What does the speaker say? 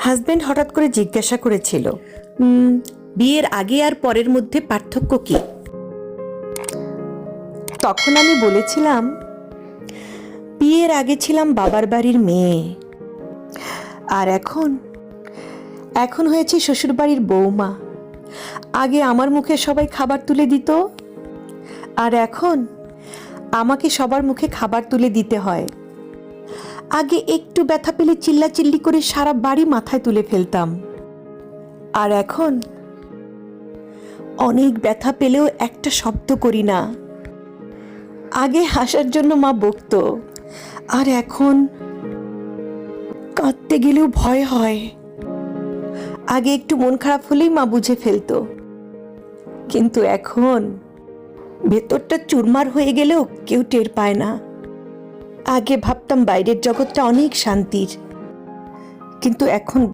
Husband হঠাৎ করে জিজ্ঞাসা করেছিল, বিয়ের আগে আর পরের মধ্যে পার্থক্য কি? তখন আমি বলেছিলাম, বিয়ের আগে ছিলাম বাবার বাড়ির মেয়ে, আর এখন হয়েছে শ্বশুরবাড়ির বৌমা। আগে আমার মুখে সবাই খাবার তুলে দিত, আর এখন আমাকে সবার মুখে খাবার তুলে দিতে হয়। আগে একটু ব্যথা পেলে চিল্লাচিল্লি করে সারা বাড়ি মাথায় তুলে ফেলতাম, আর এখন অনেক ব্যথা পেলেও একটা শব্দ করি না। আগে হাসার জন্য মা বকতো, আর এখন কাঁদতে গেলেও ভয় হয়। আগে একটু মন খারাপ হলেই মা বুঝে ফেলতো, কিন্তু এখন ভেতরটা চুরমার হয়ে গেলেও কেউ টের পায় না। আগে ভাবতাম বাইরের জগৎটা অনেক শান্তির, কিন্তু এখন